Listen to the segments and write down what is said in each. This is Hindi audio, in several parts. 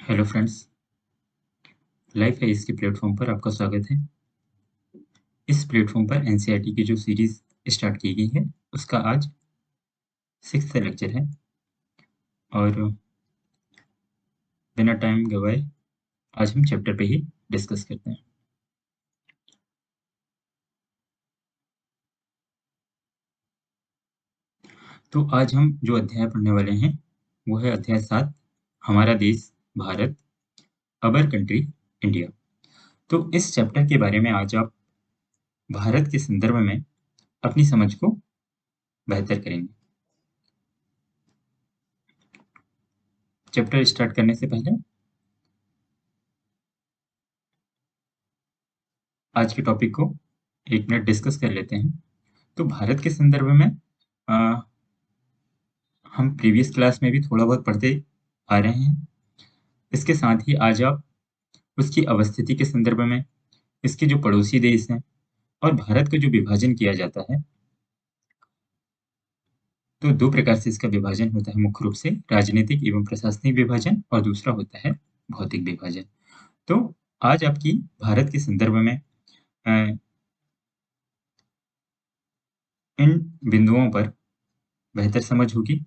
हेलो फ्रेंड्स, लाइफ है इसके प्लेटफॉर्म पर आपका स्वागत है। इस प्लेटफॉर्म पर एनसीईआरटी की जो सीरीज स्टार्ट की गई है उसका आज 6th लेक्चर है और बिना टाइम गवाए आज हम चैप्टर पे ही डिस्कस करते हैं। तो आज हम जो अध्याय पढ़ने वाले हैं वो है अध्याय 7, हमारा देश भारत, अवर कंट्री इंडिया। तो इस चैप्टर के बारे में आज आप भारत के संदर्भ में अपनी समझ को बेहतर करेंगे। चैप्टर स्टार्ट करने से पहले आज के टॉपिक को 1 मिनट डिस्कस कर लेते हैं। तो भारत के संदर्भ में अ, हम प्रीवियस क्लास में भी थोड़ा बहुत पढ़ते आ रहे हैं। इसके साथ ही आज आप उसकी अवस्थिति के संदर्भ में, इसके जो पड़ोसी देश हैं और भारत का जो विभाजन किया जाता है, तो 2 प्रकार से इसका विभाजन होता है मुख्य रूप से, राजनीतिक एवं प्रशासनिक विभाजन और दूसरा होता है भौतिक विभाजन। तो आज आपकी भारत के संदर्भ में अ, इन बिंदुओं पर बेहतर समझ होगी।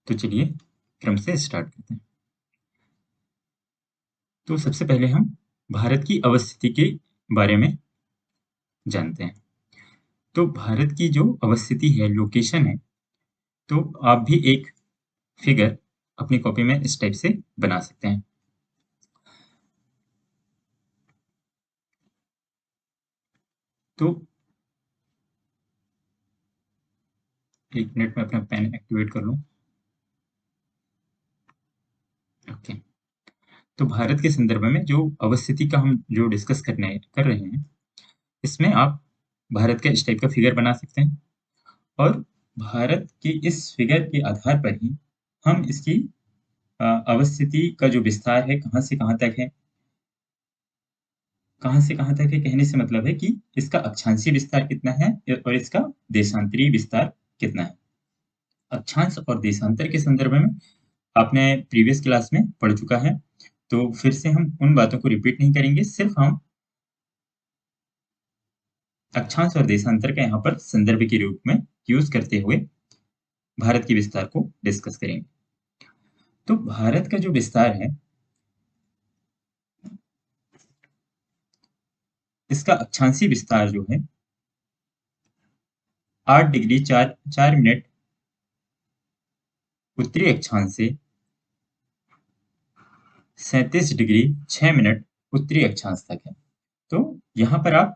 तो चलिए क्रम से स्टार्ट करते हैं। तो सबसे पहले हम भारत की अवस्थिति के बारे में जानते हैं। तो भारत की जो अवस्थिति है, लोकेशन है, तो आप भी एक फिगर अपनी कॉपी में इस टाइप से बना सकते हैं। तो 1 मिनट में अपना पेन एक्टिवेट कर लूं। ओके। तो भारत के संदर्भ में जो अवस्थिति का हम जो डिस्कस कर रहे हैं, इसमें आप भारत का इस टाइप का फिगर बना सकते हैं और भारत की इस फिगर के आधार पर ही हम इसकी अवस्थिति का जो विस्तार है, कहाँ से कहाँ तक है, कहाँ से कहाँ तक है कहने से मतलब है कि इसका अक्षांशीय विस्तार कितना है और इसका देशांतरीय विस्तार कितना है। अक्षांश और देशांतर के संदर्भ में आपने प्रीवियस क्लास में पढ़ चुका है, तो फिर से हम उन बातों को रिपीट नहीं करेंगे, सिर्फ हम अक्षांश और देशांतर का यहाँ पर संदर्भ के रूप में यूज करते हुए भारत के विस्तार को डिस्कस करेंगे। तो भारत का जो विस्तार है, इसका अक्षांशीय विस्तार जो है 8 डिग्री 4 मिनट उत्तरी अक्षांश से 37 डिग्री 6 मिनट उत्तरी अक्षांश तक है। तो यहाँ पर आप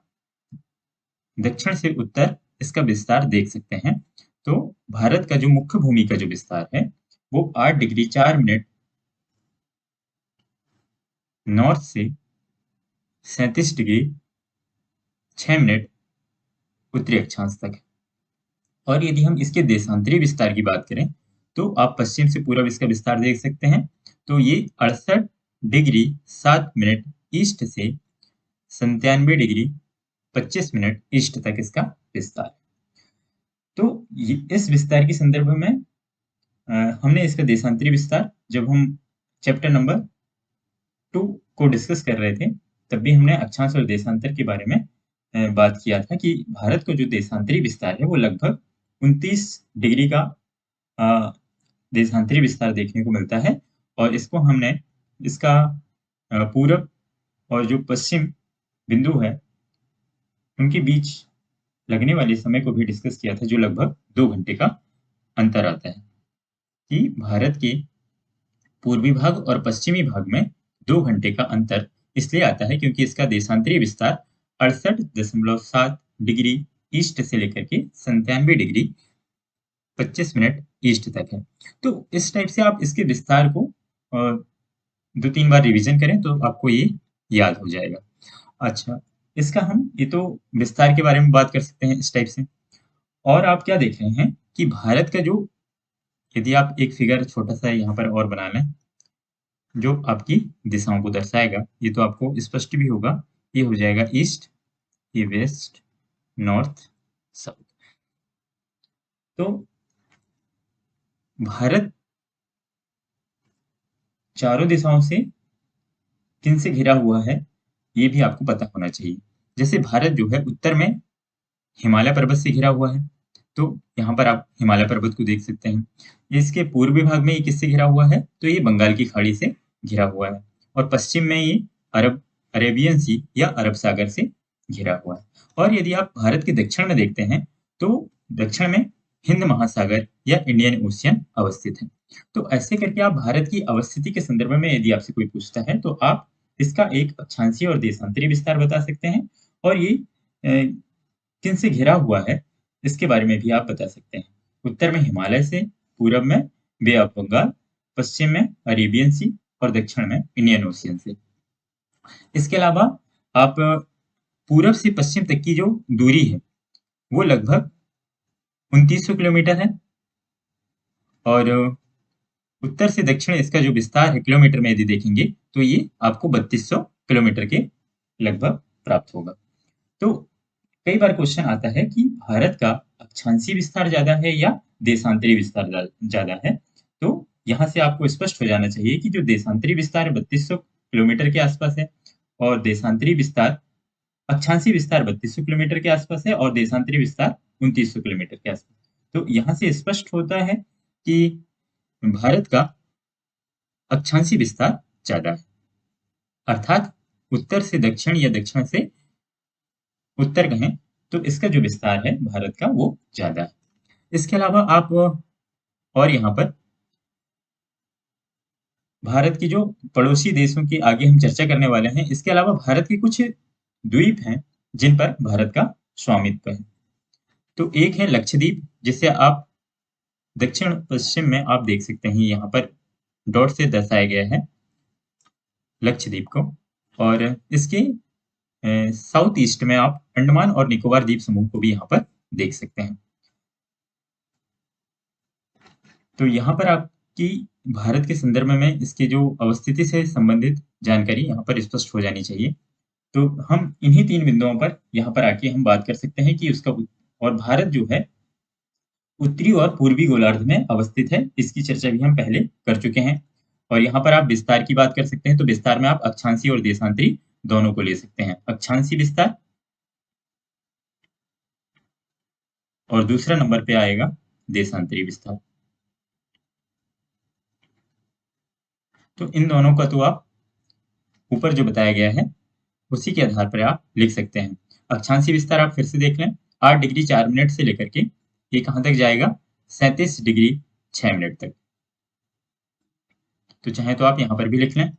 दक्षिण से उत्तर इसका विस्तार देख सकते हैं। तो भारत का जो मुख्य भूमि का जो विस्तार है वो 8 डिग्री 4 मिनट नॉर्थ से 37 डिग्री 6 मिनट उत्तरी अक्षांश तक है। और यदि हम इसके देशांतरी विस्तार की बात करें तो आप पश्चिम से पूर्व इसका विस्तार देख सकते हैं। तो ये 68 डिग्री 7 मिनट ईस्ट से 97 डिग्री 25 मिनट ईस्ट तक इसका विस्तार। तो इस विस्तार के संदर्भ में हमने इसका देशांतरी विस्तार जब हम चैप्टर नंबर 2 को डिस्कस कर रहे थे, तब भी हमने अक्षांश और देशांतर के बारे में बात किया था कि भारत का जो देशांतरी विस्तार है वो लगभग 29 डिग्री का अ, देशांतरी विस्तार देखने को मिलता है। और इसको हमने इसका पूरब और जो पश्चिम बिंदु है उनके बीच लगने वाले समय को भी डिस्कस किया था, जो लगभग 2 घंटे का अंतर आता है। कि भारत के पूर्वी भाग और पश्चिमी भाग में 2 घंटे का अंतर इसलिए आता है क्योंकि इसका देशांतरी विस्तार 68.7 डिग्री ईस्ट से लेकर के 97 डिग्री 25 मिनट ईस्ट तक है। तो इस टाइप से आप इसके विस्तार को 2-3 बार रिवीजन करें तो आपको ये याद हो जाएगा। अच्छा, इसका हम ये तो विस्तार के बारे में बात कर सकते हैं इस टाइप से। और आप क्या देख रहे हैं कि भारत का जो, यदि आप एक फिगर छोटा-सा यहाँ पर और बना लें, जो आपकी दिशाओं को दर्शाएगा, ये तो आपको स्पष्ट भी होगा। ये हो जाएगा ईस्ट, ये वेस्ट, नॉर्थ, साउथ। तो भारत चारों दिशाओं से किन से घिरा हुआ है, ये भी आपको पता होना चाहिए। जैसे भारत जो है उत्तर में हिमालय पर्वत से घिरा हुआ है, तो यहाँ पर आप हिमालय पर्वत को देख सकते हैं। इसके पूर्वी भाग में ये किससे घिरा हुआ है, तो ये बंगाल की खाड़ी से घिरा हुआ है। और पश्चिम में ये अरेबियन सी या अरब सागर से घिरा हुआ है। और यदि आप भारत के दक्षिण में देखते हैं, तो दक्षिण में हिंद महासागर या इंडियन ओशियन अवस्थित है। तो ऐसे करके आप भारत की अवस्थिति के संदर्भ में यदि आपसे कोई पूछता है, तो आप इसका एक अक्षांशीय और देशांतरी विस्तार बता सकते हैं। और ये किन से घिरा हुआ है, इसके बारे में भी आप बता सकते हैं। उत्तर में हिमालय से, पूरब में बे ऑफ बंगाल, पश्चिम में अरेबियन सी और दक्षिण में इंडियन ओशियन से। इसके अलावा आप पूरब से पश्चिम तक की जो दूरी है, वो लगभग 2900 किलोमीटर है। और उत्तर से दक्षिण इसका जो विस्तार है किलोमीटर में यदि देखेंगे, तो ये आपको 3200 किलोमीटर के लगभग प्राप्त होगा। तो कई बार क्वेश्चन आता है कि भारत का अक्षांशीय विस्तार ज्यादा है या देशांतरी विस्तार ज्यादा है। तो यहाँ से आपको स्पष्ट हो जाना चाहिए कि जो देशांतरी विस्तार 3200 किलोमीटर के आसपास है, और देशांतरी विस्तार अक्षांशीय विस्तार 3200 किलोमीटर के आसपास है, और देशांतरी विस्तार 2900 किलोमीटर के आसपास। तो यहाँ से स्पष्ट होता है कि भारत का अक्षांशीय विस्तार ज्यादा है, अर्थात उत्तर से दक्षिण या दक्षिण से उत्तर कहें, तो इसका जो विस्तार है भारत का वो ज्यादा है। इसके अलावा आप और यहाँ पर भारत की जो पड़ोसी देशों की आगे हम चर्चा करने वाले हैं, इसके अलावा भारत के कुछ द्वीप हैं जिन पर भारत का स्वामित्व है। तो एक है लक्षद्वीप, जिसे आप दक्षिण पश्चिम में आप देख सकते हैं, यहाँ पर डॉट से दर्शाया गया है लक्षद्वीप को। और इसके साउथ ईस्ट में आप अंडमान और निकोबार द्वीप समूह को भी यहाँ पर देख सकते हैं। तो यहाँ पर आपकी भारत के संदर्भ में इसके जो अवस्थिति से संबंधित जानकारी यहाँ पर स्पष्ट हो जानी चाहिए। तो हम इन्हीं 3 बिंदुओं पर यहाँ पर आके हम बात कर सकते हैं कि उसका और भारत जो है उत्तरी और पूर्वी गोलार्ध में अवस्थित है। इसकी चर्चा भी हम पहले कर चुके हैं। और यहाँ पर आप विस्तार की बात कर सकते हैं, तो विस्तार में आप अक्षांशीय और देशांतरी दोनों को ले सकते हैं। अक्षांशीय विस्तार और दूसरा नंबर पे आएगा देशांतरी विस्तार। तो इन दोनों का तो आप ऊपर जो बताया गया है उसी के आधार पर आप लिख सकते हैं। अक्षांशीय विस्तार आप फिर से देख लें, 8 डिग्री 4 मिनट से लेकर के ये कहाँ तक जाएगा, 37 डिग्री 6 मिनट तक। तो चाहे तो आप यहाँ पर भी लिख लें,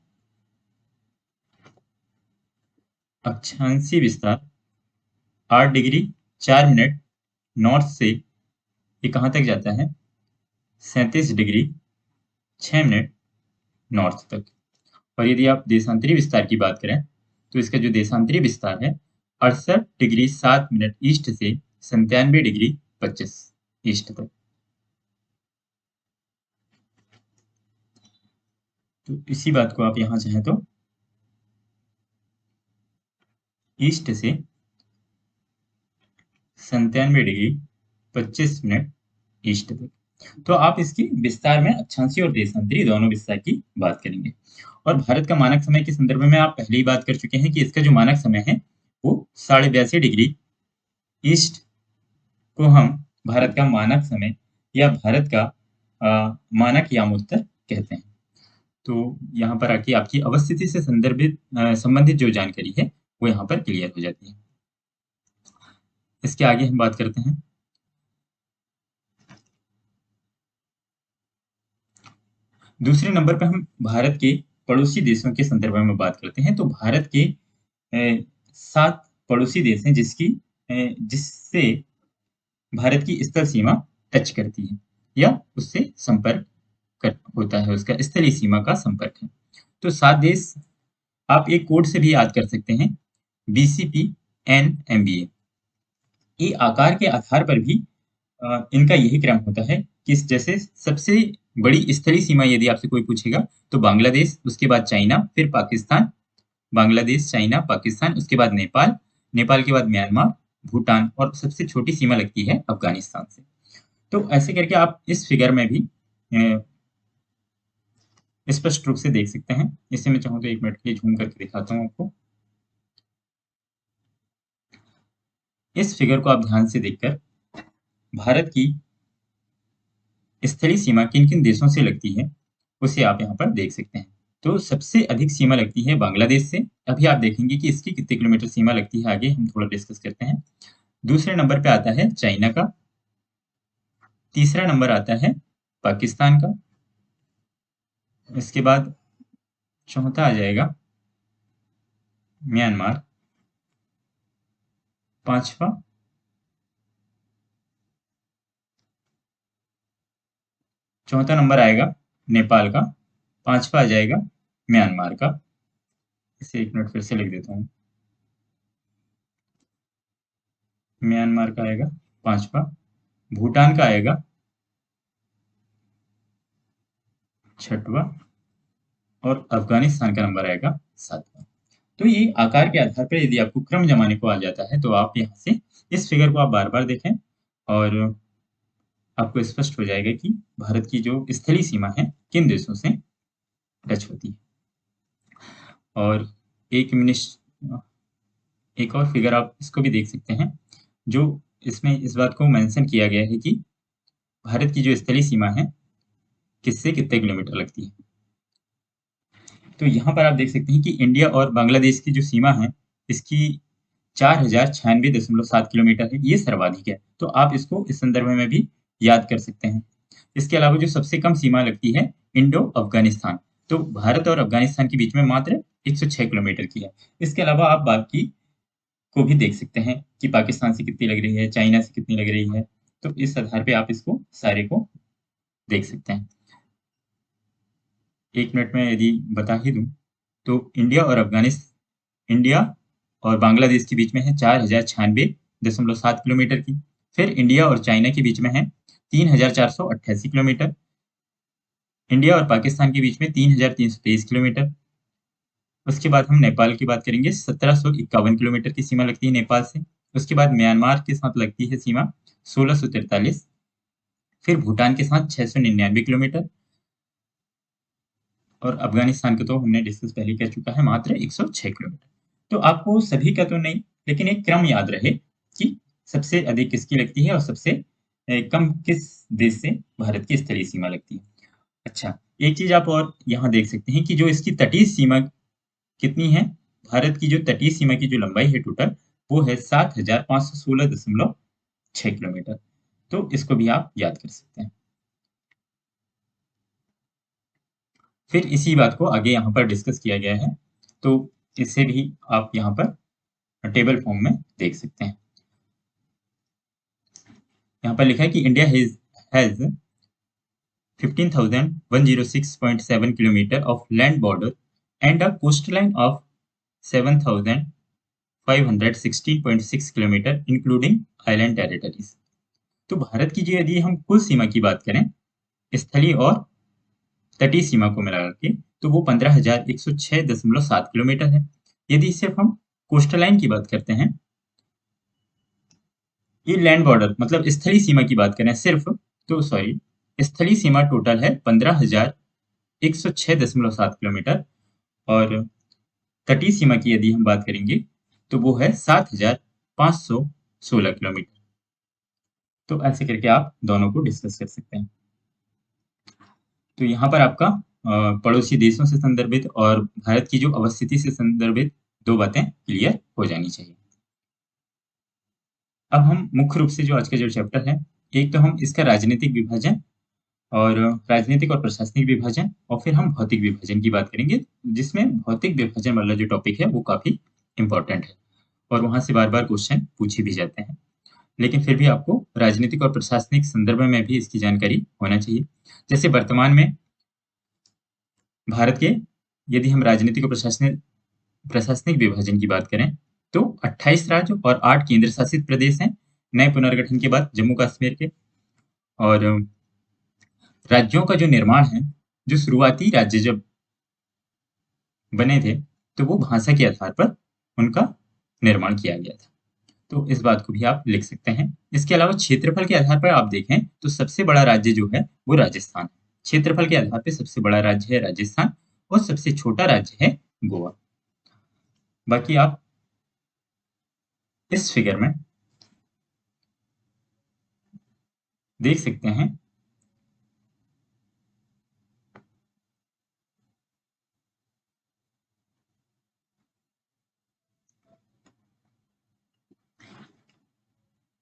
अक्षांशीय विस्तार 8 डिग्री 4 मिनट नॉर्थ से ये कहाँ तक जाता है, 37 डिग्री 6 मिनट नॉर्थ तक। और यदि आप देशांतरी विस्तार की बात करें, तो इसका जो देशांतरी विस्तार है 68 डिग्री 7 मिनट ईस्ट से 97 डिग्री 25 ईस्ट तक। तो इसी बात को आप यहाँ चाहें तो ईस्ट से 97 डिग्री 25 मिनट ईस्ट तक। तो आप इसकी विस्तार में अक्षांशीय और देशांतरी दोनों विस्तार की बात करेंगे। और भारत का मानक समय के संदर्भ में आप पहले ही बात कर चुके हैं कि इसका जो मानक समय है वो 82.5 डिग्री ईस्ट को हम भारत का मानक समय या भारत का मानक यामोत्तर कहते हैं। तो यहाँ पर आके आपकी अवस्थिति से संबंधित जो जानकारी है वो यहाँ पर क्लियर हो जाती है। इसके आगे हम बात करते हैं। दूसरे नंबर पर हम भारत के पड़ोसी देशों के संदर्भ में बात करते हैं। तो भारत के 7 पड़ोसी देश हैं जिससे भारत की स्थल सीमा टच करती है या उससे संपर्क होता है, उसका स्थलीय सीमा का संपर्क है। तो 7 देश आप एक कोड से भी याद कर सकते हैं, BCP-NMBA। ये आकार के आधार पर भी इनका यही क्रम होता है कि जैसे सबसे बड़ी स्थलीय सीमा यदि आपसे कोई पूछेगा, तो बांग्लादेश, उसके बाद चाइना, फिर पाकिस्तान, बांग्लादेश, चाइना, पाकिस्तान, उसके बाद नेपाल, नेपाल के बाद म्यांमार, भूटान, और सबसे छोटी सीमा लगती है अफगानिस्तान से। तो ऐसे करके आप इस फिगर में भी स्पष्ट रूप से देख सकते हैं। इसे मैं चाहूँ तो 1 मिनट के लिए ज़ूम करके दिखाता हूँ आपको। इस फिगर को आप ध्यान से देखकर भारत की स्थलीय सीमा किन-किन देशों से लगती है, उसे आप यहाँ पर देख सकते हैं। तो सबसे अधिक सीमा लगती है बांग्लादेश से। अभी आप देखेंगे कि इसकी कितने किलोमीटर सीमा लगती है, आगे हम थोड़ा डिस्कस करते हैं। दूसरे नंबर पे आता है चाइना का, तीसरा नंबर आता है पाकिस्तान का, इसके बाद चौथा आ जाएगा म्यांमार, पांचवा चौथा नंबर आएगा नेपाल का, पांचवा आ जाएगा म्यांमार का। इसे 1 मिनट फिर से लिख देता हूँ। म्यांमार का आएगा पांचवा, भूटान का आएगा छठवा और अफगानिस्तान का नंबर आएगा सातवां। तो ये आकार के आधार पर यदि आपको क्रम जमाने को आ जाता है तो आप यहाँ से इस फिगर को आप बार-बार देखें और आपको स्पष्ट हो जाएगा कि भारत की जो स्थलीय सीमा है किन देशों से टच होती है। और एक मिनिश एक और फिगर आप इसको भी देख सकते हैं, जो इसमें इस बात को मेंशन किया गया है कि भारत की जो स्थलीय सीमा है, किससे कितने किलोमीटर लगती है। तो यहाँ पर आप देख सकते हैं कि इंडिया और बांग्लादेश की जो सीमा है, इसकी 4096.7 किलोमीटर है, ये सर्वाधिक है। तो आप इसको इस संदर्भ में भी याद कर सकते हैं। इसके अलावा जो सबसे कम सीमा लगती है इंडो अफगानिस्तान, तो भारत और अफगानिस्तान के बीच में मात्र 106 किलोमीटर की है। इसके अलावा आप बाकी को भी देख सकते हैं कि पाकिस्तान से कितनी लग रही है, चाइना से कितनी लग रही है। तो इस आधार पे आप इसको सारे को देख सकते हैं। 1 मिनट में यदि बता ही दूँ, तो इंडिया और बांग्लादेश के बीच में है 4096.7 किलोमीटर की। फिर इंडिया और चाइना के बीच में है 3488 किलोमीटर। इंडिया और पाकिस्तान के बीच में 3323 किलोमीटर। उसके बाद हम नेपाल की बात करेंगे, 1751 किलोमीटर की सीमा लगती है नेपाल से। उसके बाद म्यांमार के साथ लगती है सीमा 1643। फिर भूटान के साथ 699 किलोमीटर और अफगानिस्तान का तो हमने डिस्कस पहले कर चुका है, मात्र 106 किलोमीटर। तो आपको सभी का तो नहीं, लेकिन एक क्रम याद रहे कि सबसे अधिक किसकी लगती है और सबसे कम किस देश से भारत की स्थलीय सीमा लगती है। अच्छा, एक चीज आप और यहाँ देख सकते हैं कि जो इसकी तटीय सीमा कितनी है, भारत की जो तटीय सीमा की जो लंबाई है टोटल, वो है 7516.6 किलोमीटर। तो इसको भी आप याद कर सकते हैं। फिर इसी बात को आगे यहाँ पर डिस्कस किया गया है, तो इसे भी आप यहाँ पर टेबल फॉर्म में देख सकते हैं। यहाँ पर लिखा है कि India has 15,106.7 kilometre of land border and a coast line of 7,516.6 kilometre including island territories. तो भारत की जो यदि हम कुल सीमा की बात करें, स्थलीय और तटीय सीमा को मिला के, तो वो 15,106.7 किलोमीटर है। यदि सिर्फ हम कोस्टल लाइन की बात करते हैं, ये लैंड बॉर्डर मतलब स्थलीय सीमा की बात करें सिर्फ, तो सॉरी, स्थलीय सीमा टोटल है 15,106.7 किलोमीटर और तटीय सीमा की यदि हम बात करेंगे तो वो है 7,516 किलोमीटर। तो ऐसे करके आप दोनों को डिस्कस कर सकते हैं। तो यहाँ पर आपका पड़ोसी देशों से संदर्भित और भारत की जो अवस्थिति से संदर्भित दो बातें क्लियर हो जानी चाहिए। अब हम मुख्य रूप से जो आज का जो चैप्टर है, एक तो हम इसका राजनीतिक विभाजन और राजनीतिक और प्रशासनिक विभाजन, और फिर हम भौतिक विभाजन की बात करेंगे, जिसमें भौतिक विभाजन वाला जो टॉपिक है वो काफी इम्पोर्टेंट है और वहां से बार बार क्वेश्चन पूछे भी जाते हैं। लेकिन फिर भी आपको राजनीतिक और प्रशासनिक संदर्भ में भी इसकी जानकारी होना चाहिए। जैसे वर्तमान में भारत के यदि हम राजनीतिक और प्रशासनिक विभाजन की बात करें, तो 28 राज्य और 8 केंद्र शासित प्रदेश हैं नए पुनर्गठन के बाद जम्मू कश्मीर के। और राज्यों का जो निर्माण है, जो शुरुआती राज्य जब बने थे, तो वो भाषा के आधार पर उनका निर्माण किया गया था। तो इस बात को भी आप लिख सकते हैं। इसके अलावा क्षेत्रफल के आधार पर आप देखें तो सबसे बड़ा राज्य जो है वो राजस्थान है। क्षेत्रफल के आधार पे सबसे बड़ा राज्य है राजस्थान और सबसे छोटा राज्य है गोवा। बाकी आप इस फिगर में देख सकते हैं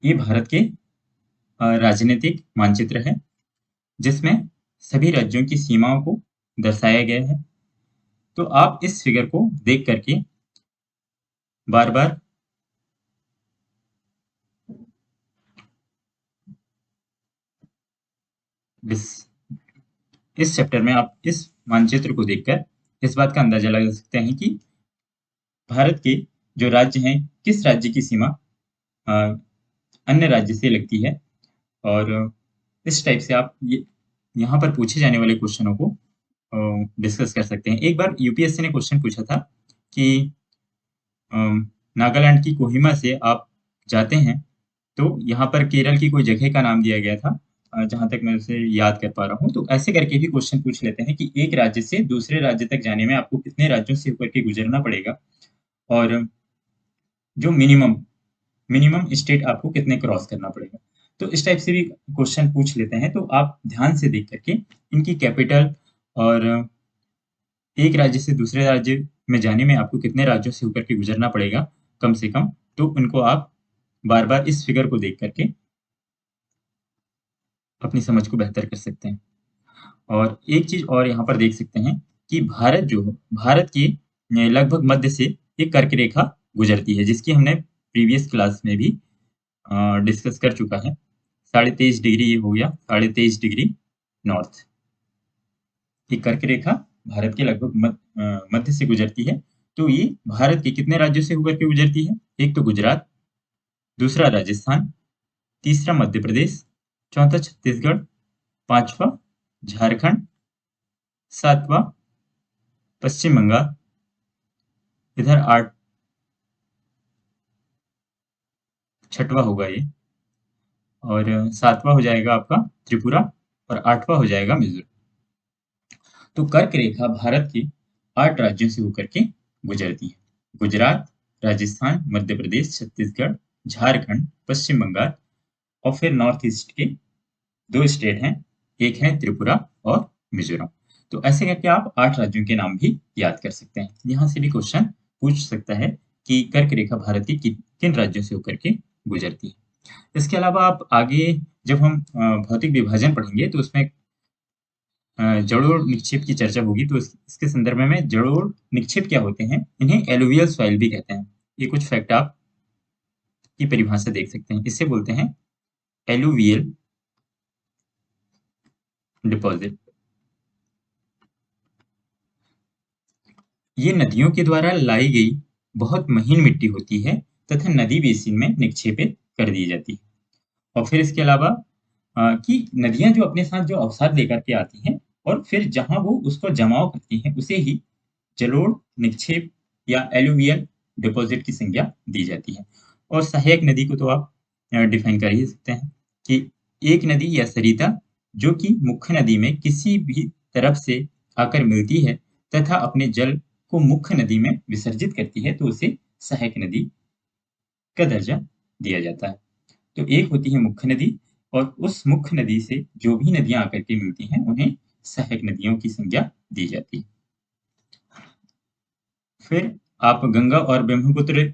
ये भारत के राजनीतिक मानचित्र है जिसमें सभी राज्यों की सीमाओं को दर्शाया गया है। तो आप इस फिगर को देख करके बार बार इस चैप्टर में आप इस मानचित्र को देखकर इस बात का अंदाजा लगा सकते हैं कि भारत के जो राज्य हैं किस राज्य की सीमा अ, अन्य राज्य से लगती है। और इस टाइप से आप ये यहाँ पर पूछे जाने वाले क्वेश्चनों को डिस्कस कर सकते हैं। एक बार यूपीएससी ने क्वेश्चन पूछा था कि नागालैंड की कोहिमा से आप जाते हैं तो यहाँ पर केरल की कोई जगह का नाम दिया गया था, जहाँ तक मैं उसे याद कर पा रहा हूँ। तो ऐसे करके भी क्वेश्चन पूछ लेते हैं कि एक राज्य से दूसरे राज्य तक जाने में आपको कितने राज्यों से होकर के गुजरना पड़ेगा और जो मिनिमम मिनिमम स्टेट आपको कितने क्रॉस करना पड़ेगा। तो इस टाइप से भी क्वेश्चन पूछ लेते हैं। तो आप ध्यान से देख करके इनकी कैपिटल और एक राज्य से दूसरे राज्य में जाने में आपको कितने राज्यों से होकर के गुजरना पड़ेगा कम से कम, तो उनको आप बार-बार इस फिगर को देख करके अपनी समझ को बेहतर कर सकते हैं। और एक चीज़ और यहाँ पर देख सकते हैं कि भारत की लगभग मध्य से एक कर्क रेखा गुजरती है जिसकी हमने प्रीवियस क्लास में भी डिस्कस कर चुका है। 23.5 डिग्री ये हो गया, 23.5 डिग्री नॉर्थ। ये कर्क रेखा भारत के लगभग मध्य से गुजरती है। तो ये भारत के कितने राज्यों से होकर के गुजरती है? एक तो गुजरात, दूसरा राजस्थान, तीसरा मध्य प्रदेश, चौथा छत्तीसगढ़, पांचवा झारखंड, सातवां पश्चिम बंगाल, इधर छठवां होगा ये, और सातवां हो जाएगा आपका त्रिपुरा और आठवां हो जाएगा मिजोरम। तो कर्क रेखा भारत के 8 राज्यों से होकर के गुजरती है। गुजरात, राजस्थान, मध्य प्रदेश, छत्तीसगढ़, झारखंड, पश्चिम बंगाल और फिर नॉर्थ ईस्ट के 2 स्टेट हैं, एक है त्रिपुरा और मिजोरम। तो ऐसे करके आप 8 राज्यों के नाम भी याद कर सकते हैं। यहाँ से भी क्वेश्चन पूछ सकता है कि कर्क रेखा भारत के किन राज्यों से होकर के गुजरती है। इसके अलावा आप आगे जब हम भौतिक विभाजन पढ़ेंगे तो उसमें जलोढ़ निक्षेप की चर्चा होगी। तो इसके संदर्भ में जलोढ़ निक्षेप क्या होते हैं, इन्हें एलुवियल सॉइल भी कहते हैं। ये कुछ फैक्ट आप की परिभाषा देख सकते हैं। इसे बोलते हैं एलुवियल डिपॉजिट। ये नदियों के द्वारा लाई गई बहुत महीन मिट्टी होती है तथा नदी बेसिन में निक्षेपित कर दी जाती है। और फिर इसके अलावा कि नदियां जो अपने साथ जो अवसाद लेकर के आती हैं और फिर जहां वो उसको जमाव करती हैं उसे ही जलोढ़ निक्षेप या एलुवियल डिपॉजिट की संज्ञा दी जाती है। और सहायक नदी को तो आप डिफाइन कर ही सकते हैं कि एक नदी या सरिता जो कि मुख्य नदी में किसी भी तरफ से आकर मिलती है तथा अपने जल को मुख्य नदी में विसर्जित करती है तो उसे सहायक नदी का दर्जा दिया जाता है। तो एक होती है मुख्य नदी और उस मुख्य नदी से जो भी नदियां आकर के मिलती हैं उन्हें सहायक नदियों की संज्ञा दी जाती है। फिर आप गंगा और ब्रह्मपुत्र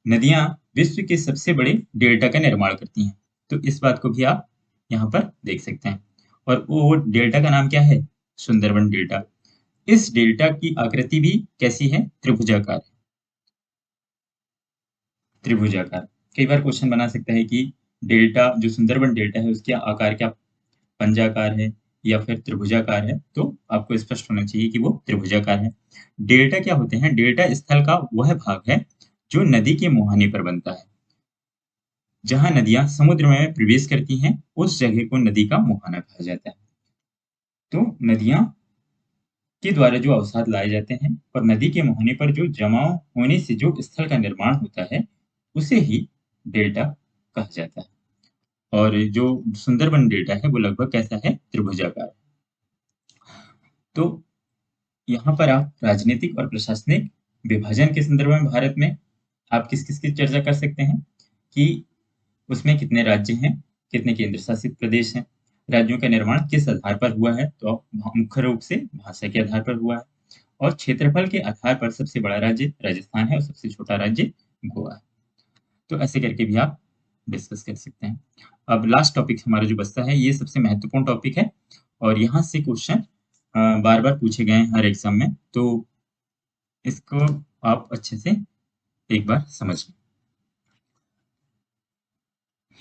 नदियां विश्व के सबसे बड़े डेल्टा का निर्माण करती हैं। तो इस बात को भी आप यहाँ पर देख सकते हैं। और वो डेल्टा का नाम क्या है? सुंदरबन डेल्टा। इस डेल्टा की आकृति भी कैसी है? त्रिभुजाकार। त्रिभुजाकार। कई बार क्वेश्चन बना सकता है कि डेल्टा जो सुंदरबन डेल्टा है उसके आकार क्या पंजाकार है या फिर त्रिभुजाकार है? तो आपको स्पष्ट होना चाहिए कि वो त्रिभुजाकार है। डेल्टा क्या होते हैं? डेल्टा स्थल का वह भाग है जो नदी के मुहाने पर बनता है। जहाँ नदियाँ समुद्र में प्रवेश करती हैं, उस जगह को नदी का मुहाना कहा जाता है। तो नदियाँ के द्वारा जो अवसाद लाए जाते हैं और नदी के मुहाने पर जो जमाव होने से जो स्थल का निर्माण होता है, उसे ही डेल्टा कहा जाता है। और जो सुंदरबन डेल्टा है, वो लगभग कैसा है? त्रिभुजाकार। तो यहाँ पर आप राजनीतिक और प्रशासनिक विभाजन के संदर्भ में भारत में आप किस-किस की चर्चा कर सकते हैं कि उसमें कितने राज्य हैं, कितने केंद्र शासित प्रदेश हैं, राज्यों का निर्माण किस आधार पर हुआ है, तो मुख्य रूप से भाषा के आधार पर हुआ है और क्षेत्रफल के आधार पर सबसे बड़ा राज्य राजस्थान है और सबसे छोटा राज्य गोवा है। तो ऐसे करके भी आप डिस्कस कर सकते हैं। अब लास्ट टॉपिक हमारा जो बचता है, ये सबसे महत्वपूर्ण टॉपिक है और यहाँ से क्वेश्चन बार-बार पूछे गए हैं हर एग्ज़ाम में, तो इसको आप अच्छे से एक बार समझ लें।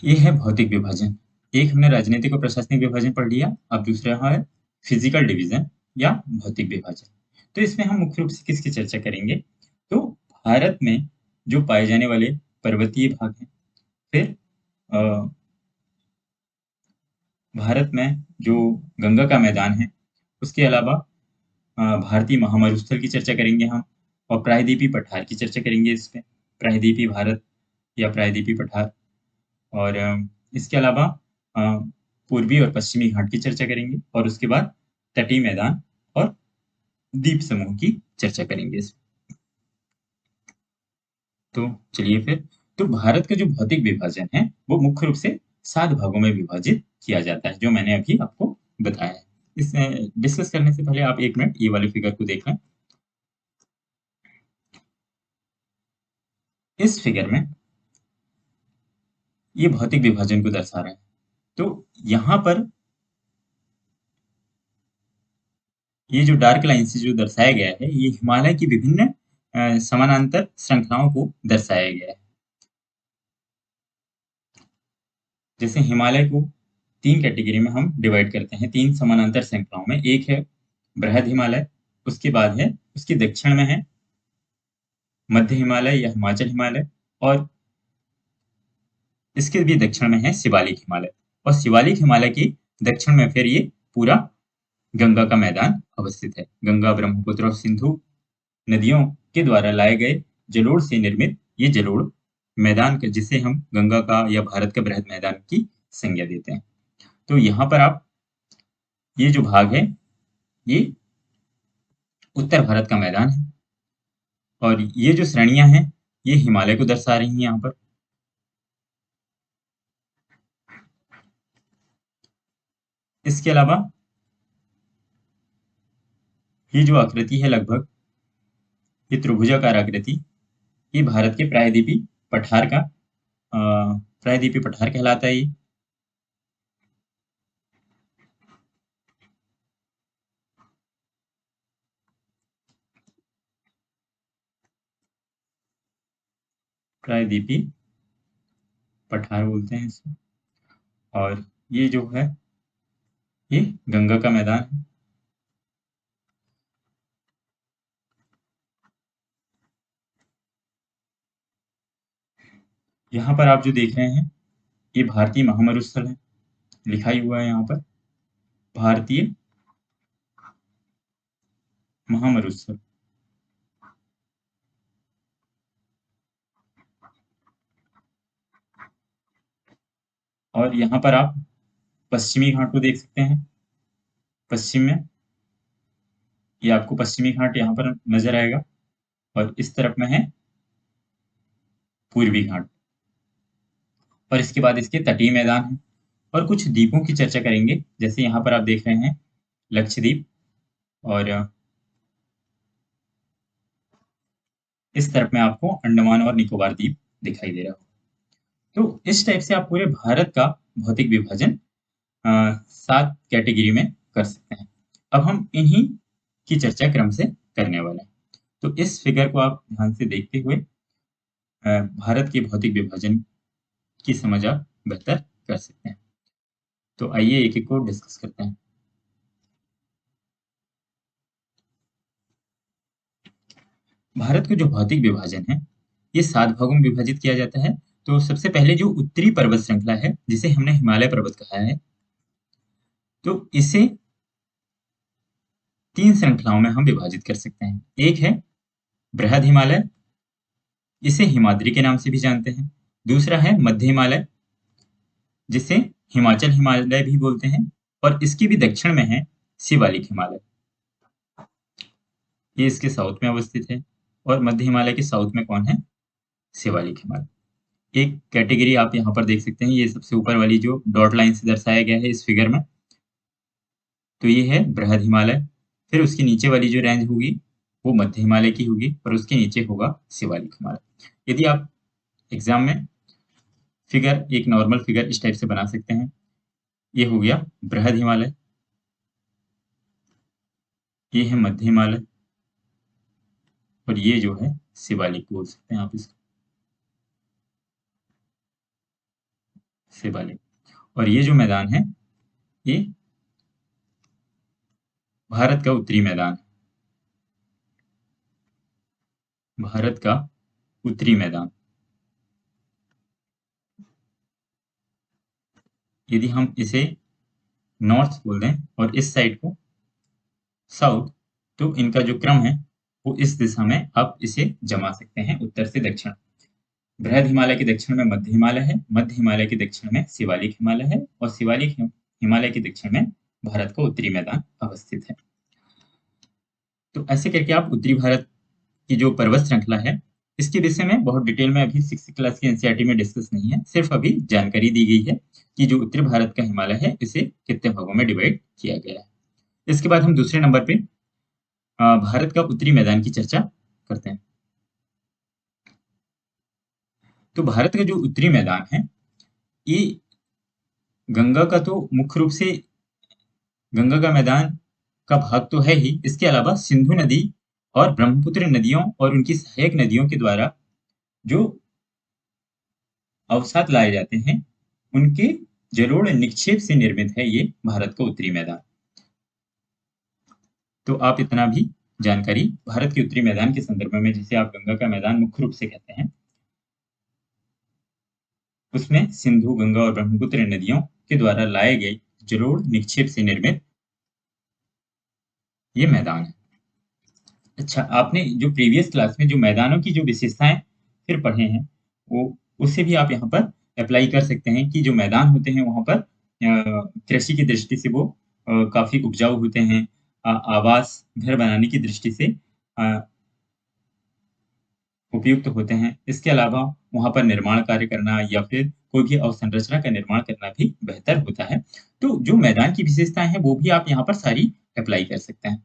ये है भौतिक विभाजन। एक हमने राजनीतिक और प्रशासनिक विभाजन पढ़ लिया, अब दूसरा है फिजिकल डिवीजन या भौतिक विभाजन। तो इसमें हम मुख्य रूप से किसकी चर्चा करेंगे? तो भारत में जो पाए जाने वाले पर्वतीय भाग हैं, फिर अ, भारत में जो गंगा का मैदान है, उसके अलावा भारतीय महामरुस्थल की चर्चा करेंगे हम और प्रायद्वीपीय पठार की चर्चा करेंगे इस पे, प्रायद्वीपीय भारत या प्रायद्वीपीय पठार और इसके अलावा अ, पूर्वी और पश्चिमी घाट की चर्चा करेंगे और उसके बाद तटीय मैदान और द्वीप समूह की चर्चा करेंगे इसमें। तो चलिए फिर, तो भारत का जो भौतिक विभाजन है, वो मुख्य रूप से 7 भागों में विभाजित किया जाता है, जो मैंने अभी आपको बताया है। इसे डिस्कस करने से पहले आप 1 मिनट ये वाले फिगर को देख लें। इस फिगर में ये भौतिक विभाजन को दर्शा रहा है। तो यहाँ पर ये जो डार्क लाइन से जो दर्शाया गया है, ये हिमालय की विभिन्न समानांतर श्रृंखलाओं को दर्शाया गया है। जैसे हिमालय को 3 कैटेगरी में हम डिवाइड करते हैं, 3 समानांतर श्रृंखलाओं में। एक है बृहद हिमालय, उसके बाद है उसके दक्षिण में है मध्य हिमालय या हिमाचल हिमालय और इसके भी दक्षिण में है शिवालिक हिमालय और शिवालिक हिमालय के दक्षिण में फिर ये पूरा गंगा का मैदान अवस्थित है। गंगा, ब्रह्मपुत्र और सिंधु नदियों के द्वारा लाए गए जलोढ़ से निर्मित ये जलोढ़ मैदान का, जिसे हम गंगा का या भारत का बृहद मैदान की संज्ञा देते हैं। तो यहाँ पर आप ये जो भाग है, ये उत्तर भारत का मैदान है और ये जो श्रेणियां हैं, ये हिमालय को दर्शा रही हैं यहाँ पर। इसके अलावा ये जो आकृति है लगभग, ये त्रिभुजाकार आकृति, ये भारत के प्रायद्वीपीय पठार का प्रायद्वीपीय पठार कहलाता है ये। प्रायद्वीपीय पठार बोलते हैं इसे और ये जो है, ये गंगा का मैदान है। यहाँ पर आप जो देख रहे हैं, ये भारतीय महामरुस्थल है, लिखा ही हुआ है यहाँ पर भारतीय महामरुस्थल। और यहाँ पर आप पश्चिमी घाट को देख सकते हैं। पश्चिम में ये आपको पश्चिमी घाट यहाँ पर नजर आएगा और इस तरफ में है पूर्वी घाट और इसके बाद इसके तटीय मैदान हैं और कुछ द्वीपों की चर्चा करेंगे। जैसे यहाँ पर आप देख रहे हैं लक्षद्वीप और इस तरफ में आपको अंडमान और निकोबार द्वीप दिखाई दे रहा हो। तो इस टाइप से आप पूरे भारत का भौतिक विभाजन 7 कैटेगरी में कर सकते हैं। अब हम इन्हीं की चर्चा क्रम से करने वाले हैं। तो इस फिगर को आप ध्यान से देखते हुए भारत के भौतिक विभाजन की समझ आप बेहतर कर सकते हैं। तो आइए एक-एक को डिस्कस करते हैं। भारत का जो भौतिक विभाजन है, ये 7 भागों में विभाजित किया जाता है। तो सबसे पहले जो उत्तरी पर्वत श्रृंखला है, जिसे हमने हिमालय पर्वत कहा है, तो इसे 3 श्रृंखलाओं में हम विभाजित कर सकते हैं। एक है बृहद हिमालय, इसे हिमाद्री के नाम से भी जानते हैं। दूसरा है मध्य हिमालय, जिसे हिमाचल हिमालय भी बोलते हैं और इसके भी दक्षिण में है शिवालिक हिमालय। ये इसके साउथ में अवस्थित है। और मध्य हिमालय के साउथ में कौन है? शिवालिक हिमालय। एक कैटेगरी आप यहाँ पर देख सकते हैं, ये सबसे ऊपर वाली जो डॉट लाइन से दर्शाया गया है इस फिगर में, तो ये है बृहद हिमालय। फिर उसके नीचे वाली जो रेंज होगी वो मध्य हिमालय की होगी और उसके नीचे होगा शिवालिक हिमालय। यदि आप एग्जाम में फिगर, एक नॉर्मल फिगर इस टाइप से बना सकते हैं, ये हो गया बृहद हिमालय, ये है मध्य हिमालय, और ये जो है शिवालिक बोल सकते हैं आप इसको, शिवालिक। और ये जो मैदान है ये भारत का उत्तरी मैदान है, भारत का उत्तरी मैदान। यदि हम इसे नॉर्थ बोल दें और इस साइड को साउथ, तो इनका जो क्रम है वो इस दिशा में आप इसे जमा सकते हैं, उत्तर से दक्षिण। बृहद हिमालय के दक्षिण में मध्य हिमालय है, मध्य हिमालय के दक्षिण में शिवालिक हिमालय है, और शिवालिक हिमालय के दक्षिण में भारत का उत्तरी मैदान अवस्थित है। तो ऐसे करके आप उत्तरी भारत की जो पर्वत श्रृंखला है, इसके विषय में बहुत डिटेल में अभी 6th क्लास की एनसीईआरटी में डिस्कस नहीं है, सिर्फ अभी जानकारी दी गई है कि जो उत्तरी भारत का हिमालय है इसे कितने भागों में डिवाइड किया गया है। इसके बाद हम दूसरे नंबर पे भारत का उत्तरी मैदान की चर्चा करते हैं। तो भारत का जो उत्तरी मैदान है, ये गंगा का तो मुख्य रूप से गंगा का मैदान का भाग तो है ही, इसके अलावा सिंधु नदी और ब्रह्मपुत्र नदियों और उनकी सहायक नदियों के द्वारा जो अवसाद लाए जाते हैं, उनके जलोढ़ निक्षेप से निर्मित है ये भारत का उत्तरी मैदान। तो आप इतना भी जानकारी भारत के उत्तरी मैदान के संदर्भ में, जिसे आप गंगा का मैदान मुख्य रूप से कहते हैं, उसमें सिंधु, गंगा और ब्रह्मपुत्र नदियों के द्वारा लाए गए जलोढ़ निक्षेप से निर्मित ये मैदान है। अच्छा, आपने जो प्रीवियस क्लास में जो मैदानों की जो विशेषताएं फिर पढ़े हैं, वो उससे भी आप यहाँ पर अप्लाई कर सकते हैं कि जो मैदान होते हैं वहाँ पर कृषि की दृष्टि से वो काफी उपजाऊ होते हैं, आवास घर बनाने की दृष्टि से उपयुक्त होते हैं। इसके अलावा वहाँ पर निर्माण कार्य करना या फिर कोई भी अवसंरचना का निर्माण करना भी बेहतर होता है। तो जो मैदान की विशेषताएं हैं वो भी आप यहाँ पर सारी अप्लाई कर सकते हैं।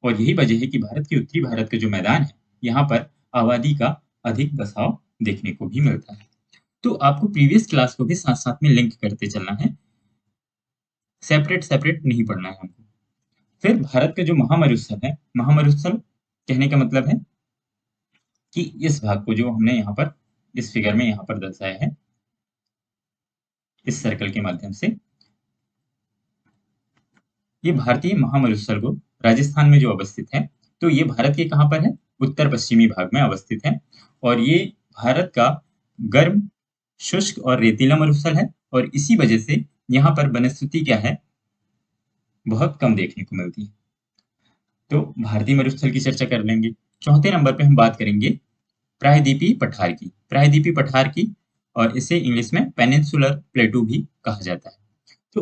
और यही वजह है कि भारत के उत्तरी भारत का जो मैदान है, यहाँ पर आबादी का अधिक बसाव देखने को भी मिलता है। तो आपको प्रीवियस क्लास को भी साथ साथ में लिंक करते चलना है, सेपरेट सेपरेट नहीं पढ़ना है हमको। फिर भारत का जो महामरुस्थल है, महामरुस्थल कहने का मतलब है कि इस भाग को जो हमने यहाँ पर इस फिगर में यहाँ पर दर्शाया है, इस सर्कल के माध्यम से, ये भारतीय महामरुस्थल को राजस्थान में जो अवस्थित है, तो ये भारत के कहाँ पर है? उत्तर पश्चिमी भाग में अवस्थित है। और ये भारत का गर्म, शुष्क और रेतीला मरुस्थल है, और इसी वजह से यहाँ पर वनस्पति क्या है, बहुत कम देखने को मिलती है। तो भारतीय मरुस्थल की चर्चा कर लेंगे। चौथे नंबर पे हम बात करेंगे प्रायद्वीपीय पठार की, प्रायद्वीपीय पठार की, और इसे इंग्लिश में पेनिनसुलर प्लेटू भी कहा जाता है। तो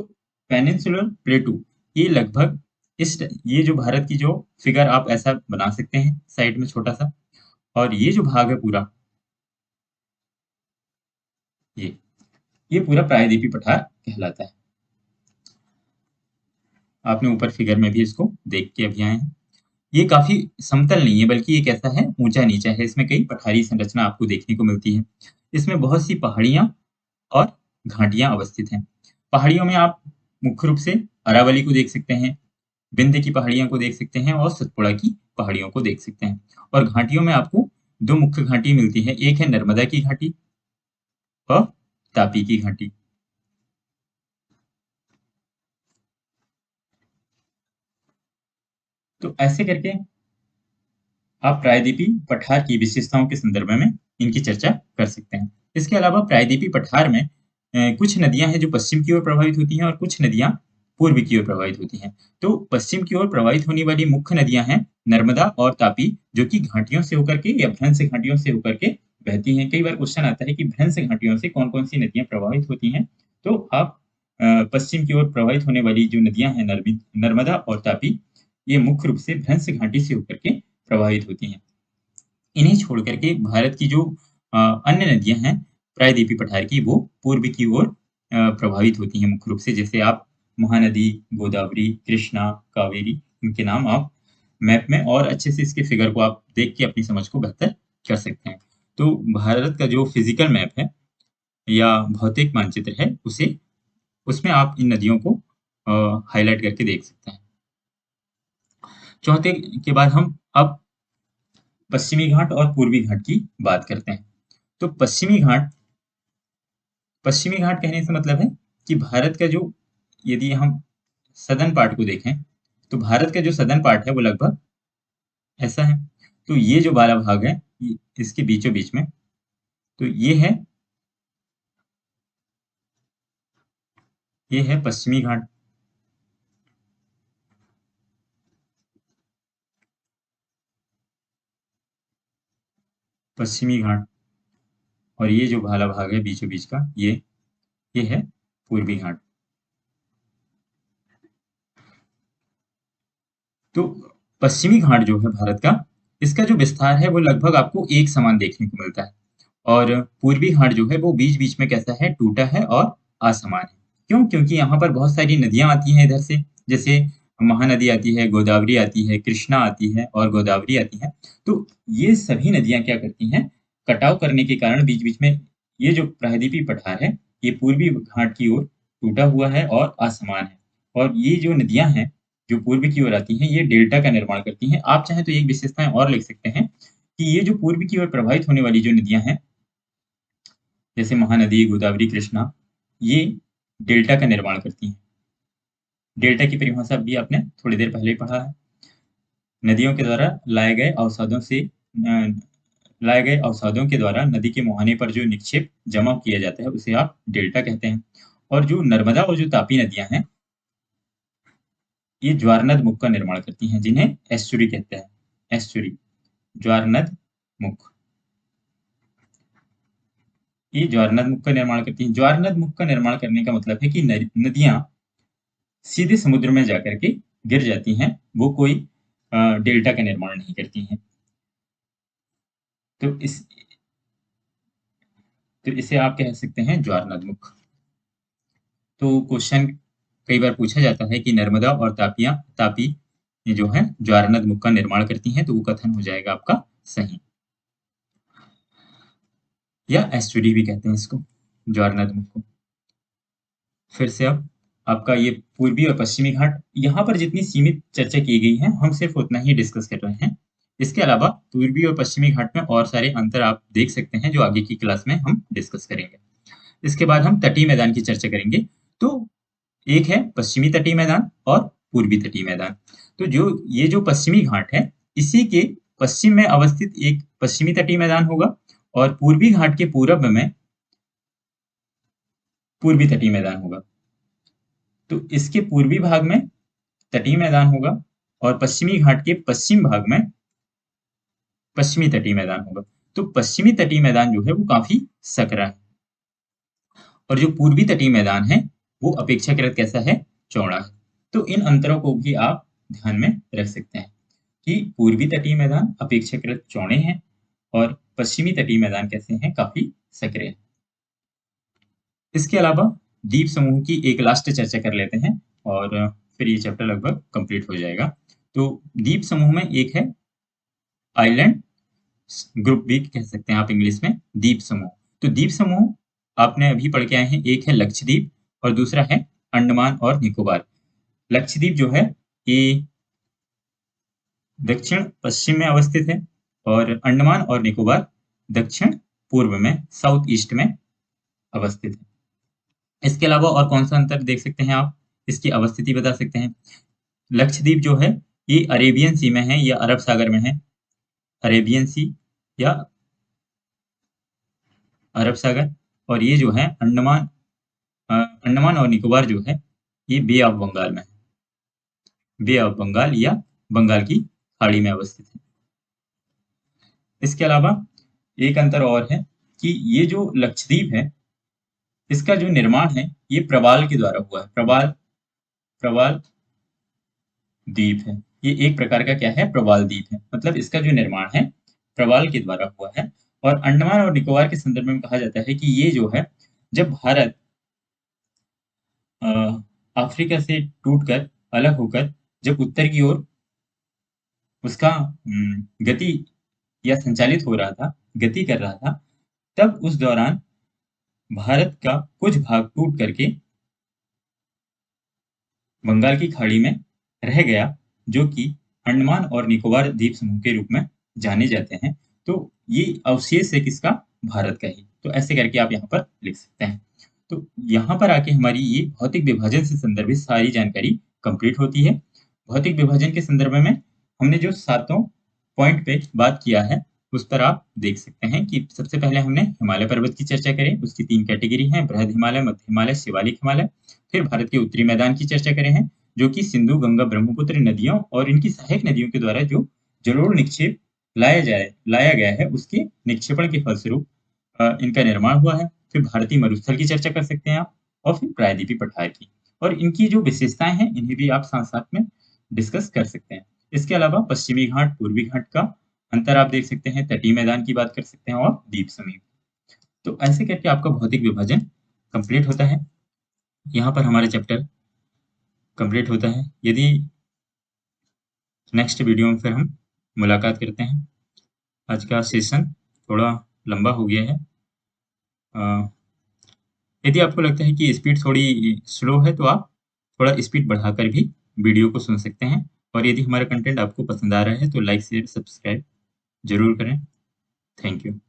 पेनिनसुलर प्लेटू, ये लगभग ये जो भारत की जो फिगर आप ऐसा बना सकते हैं साइड में छोटा सा, और ये जो भाग है पूरा, ये पूरा प्रायद्वीपीय पठार कहलाता है। आपने ऊपर फिगर में भी इसको देख के अभी आए हैं। ये काफी समतल नहीं है, बल्कि ये कैसा है, ऊंचा नीचा है। इसमें कई पठारी संरचना आपको देखने को मिलती है। इसमें बहुत सी पहाड़ियां और घाटियां अवस्थित हैं। पहाड़ियों में आप मुख्य रूप से अरावली को देख सकते हैं, विंध्य की पहाड़ियों को देख सकते हैं, और सतपुड़ा की पहाड़ियों को देख सकते हैं। और घाटियों में आपको दो मुख्य घाटी मिलती है, एक है नर्मदा की घाटी और तापी की घाटी। तो ऐसे करके आप प्रायद्वीपीय पठार की विशेषताओं के संदर्भ में इनकी चर्चा कर सकते हैं। इसके अलावा प्रायद्वीपीय पठार में कुछ नदियां हैं जो पश्चिम की ओर प्रवाहित होती हैं, और कुछ नदियां पूर्व की ओर प्रवाहित होती हैं। तो पश्चिम की ओर प्रवाहित होने वाली मुख्य नदियां हैं नर्मदा और तापी, जो कि घाटियों से होकर के या भ्रंश घाटियों से होकर के बहती हैं। कई बार क्वेश्चन आता है कि भ्रंश घाटियों से कौन कौन सी नदियां प्रवाहित होती हैं। तो आप पश्चिम की ओर प्रवाहित होने वाली जो नदियां हैं नर्मदा और तापी, ये मुख्य रूप से भ्रंश घाटी से होकर के प्रभावित होती हैं। इन्हें छोड़ करके भारत की जो अन्य नदियां हैं प्रायद्वीपी पठार की, वो पूर्व की ओर प्रभावित होती हैं मुख्य रूप से। जैसे आप महानदी, गोदावरी, कृष्णा, कावेरी, इनके नाम आप मैप में और अच्छे से इसके फिगर को आप देख के अपनी समझ को बेहतर कर सकते हैं। तो भारत का जो फिजिकल मैप है या भौतिक मानचित्र है, उसे उसमें आप इन नदियों को हाईलाइट करके देख सकते हैं। चौथे के बाद हम अब पश्चिमी घाट और पूर्वी घाट की बात करते हैं। तो पश्चिमी घाट कहने से मतलब है कि भारत का जो, यदि हम सदर्न पार्ट को देखें, तो भारत का जो सदर्न पार्ट है वो लगभग ऐसा है। तो ये जो वाला भाग है, इसके बीचों बीच में, तो ये है पश्चिमी घाट। पश्चिमी घाट। और ये जो भाला भाग है बीचों बीच का, ये है पूर्वी घाट। तो पश्चिमी घाट जो है भारत का, इसका जो विस्तार है वो लगभग आपको एक समान देखने को मिलता है। और पूर्वी घाट जो है वो बीच बीच में कैसा है, टूटा है और असमान है। क्यों? क्योंकि यहाँ पर बहुत सारी नदियां आती हैं इधर से। जैसे महानदी आती है, गोदावरी आती है, कृष्णा आती है और गोदावरी आती है। तो ये सभी नदियां क्या करती हैं, कटाव करने के कारण बीच बीच में ये जो प्रायद्वीपीय पठार है, ये पूर्वी घाट की ओर टूटा हुआ है और असमान है। और ये जो नदियां हैं जो पूर्व की ओर आती हैं, ये डेल्टा का निर्माण करती हैं। आप चाहें तो एक विशेषताएं और लिख सकते हैं कि ये जो पूर्व की ओर प्रवाहित होने वाली जो नदियां हैं, जैसे महानदी, गोदावरी, कृष्णा, ये डेल्टा का निर्माण करती हैं। डेल्टा की परिभाषा भी आपने थोड़ी देर पहले ही पढ़ा है। नदियों के द्वारा लाए गए अवसादों के द्वारा नदी के मुहाने पर जो निक्षेप जमा किया जाता है, उसे आप डेल्टा कहते हैं। और जो नर्मदा और जो तापी नदियां हैं, ये ज्वारनद मुख का निर्माण करती हैं, जिन्हें एस्चुरी कहते हैं। एस्चुरी, ज्वारनद मुख, ये ज्वारनद मुख का निर्माण करती हैं। ज्वारनद मुख का निर्माण करने का मतलब है कि नदियां सीधे समुद्र में जाकर के गिर जाती हैं, वो कोई डेल्टा का निर्माण नहीं करती हैं। तो इस तो इसे आप कह सकते हैं ज्वारनद मुख। तो क्वेश्चन कई बार पूछा जाता है कि नर्मदा और तापी ये जो है ज्वारनद मुख का निर्माण करती हैं, तो वो कथन हो जाएगा आपका सही। या एस्टुरी भी कहते हैं इसको, ज्वारनद मुख को। फिर से अब आपका ये पूर्वी और पश्चिमी घाट, यहाँ पर जितनी सीमित चर्चा की गई है, हम सिर्फ उतना ही डिस्कस कर रहे हैं। इसके अलावा पूर्वी और पश्चिमी घाट में और सारे अंतर आप देख सकते हैं, जो आगे की क्लास में हम डिस्कस करेंगे। इसके बाद हम तटीय मैदान की चर्चा करेंगे। तो एक है पश्चिमी तटीय मैदान और पूर्वी तटीय मैदान। तो ये जो पश्चिमी घाट है, इसी के पश्चिम में अवस्थित एक पश्चिमी तटीय मैदान होगा और पूर्वी घाट के पूरब में पूर्वी तटीय मैदान होगा। तो इसके पूर्वी भाग में तटीय मैदान होगा और पश्चिमी घाट के पश्चिम भाग में पश्चिमी तटीय मैदान होगा। तो पश्चिमी तटीय मैदान जो है वो काफी सकरा है और जो पूर्वी तटीय मैदान है वो अपेक्षाकृत कैसा है, चौड़ा है। तो इन अंतरों को भी आप ध्यान में रख सकते हैं कि पूर्वी तटीय मैदान अपेक्षाकृत चौड़े हैं और पश्चिमी तटीय मैदान कैसे हैं, काफी सकरे हैं। इसके अलावा द्वीप समूह की एक लास्ट चर्चा कर लेते हैं और फिर ये चैप्टर लगभग कंप्लीट हो जाएगा। तो द्वीप समूह में एक है आइलैंड ग्रुप भी कह सकते हैं आप इंग्लिश में, द्वीप समूह। तो द्वीप समूह आपने अभी पढ़ के आए हैं, एक है लक्षद्वीप और दूसरा है अंडमान और निकोबार। लक्षद्वीप जो है ये दक्षिण पश्चिम में अवस्थित है और अंडमान और निकोबार दक्षिण पूर्व में, साउथ ईस्ट में अवस्थित है। इसके अलावा और कौन सा अंतर देख सकते हैं आप, इसकी अवस्थिति बता सकते हैं। लक्षद्वीप जो है ये अरेबियन सी में है या अरब सागर में है, अरेबियन सी या अरब सागर। और ये जो है अंडमान और निकोबार जो है ये बे ऑफ बंगाल में है, बे ऑफ बंगाल या बंगाल की खाड़ी में अवस्थित है। इसके अलावा एक अंतर और है कि ये जो लक्षद्वीप है, इसका जो निर्माण है ये प्रवाल के द्वारा हुआ है। प्रवाल द्वीप है। ये एक प्रकार का क्या है, प्रवाल द्वीप है। मतलब इसका जो निर्माण है प्रवाल के द्वारा हुआ है। और अंडमान और निकोबार के संदर्भ में कहा जाता है कि ये जो है, जब भारत अ, अफ्रीका से टूटकर अलग होकर जब उत्तर की ओर उसका गति या संचालित हो रहा था, गति कर रहा था, तब उस दौरान भारत का कुछ भाग टूट करके बंगाल की खाड़ी में रह गया, जो कि अंडमान और निकोबार द्वीप समूह के रूप में जाने जाते हैं। तो ये अवशेष है किसका, भारत का ही। तो ऐसे करके आप यहाँ पर लिख सकते हैं। तो यहाँ पर आके हमारी ये भौतिक विभाजन से संदर्भित सारी जानकारी कंप्लीट होती है। भौतिक विभाजन के संदर्भ में हमने जो सातों पॉइंट पे बात किया है, उस पर आप देख सकते हैं कि सबसे पहले हमने हिमालय पर्वत की चर्चा करी। उसकी 3 कैटेगरी हैं, बृहद हिमालय, मध्य हिमालय, शिवालिक हिमालय। फिर भारत के उत्तरी मैदान की चर्चा करें हैं, जो कि सिंधु, गंगा, ब्रह्मपुत्र नदियों और इनकी सहायक नदियों के द्वारा जो जलोढ़ निक्षेप लाया गया है, उसके निक्षेपण के फलस्वरूप इनका निर्माण हुआ है। फिर भारतीय मरुस्थल की चर्चा कर सकते हैं आप, और फिर प्रायद्वीपीय पठार की। और इनकी जो विशेषताएं हैं, इन्हें भी आप साथ-साथ में डिस्कस कर सकते हैं। इसके अलावा पश्चिमी घाट, पूर्वी घाट का अंतर आप देख सकते हैं, तटीय मैदान की बात कर सकते हैं और द्वीप समूह। तो ऐसे करके आपका भौतिक विभाजन कंप्लीट होता है। यहाँ पर हमारा चैप्टर कंप्लीट होता है। यदि नेक्स्ट वीडियो में फिर हम मुलाकात करते हैं। आज का सेशन थोड़ा लंबा हो गया है। यदि आपको लगता है कि स्पीड थोड़ी स्लो है, तो आप थोड़ा स्पीड बढ़ाकर भी वीडियो को सुन सकते हैं। और यदि हमारा कंटेंट आपको पसंद आ रहा है, तो लाइक, शेयर, सब्सक्राइब ज़रूर करें। Thank you.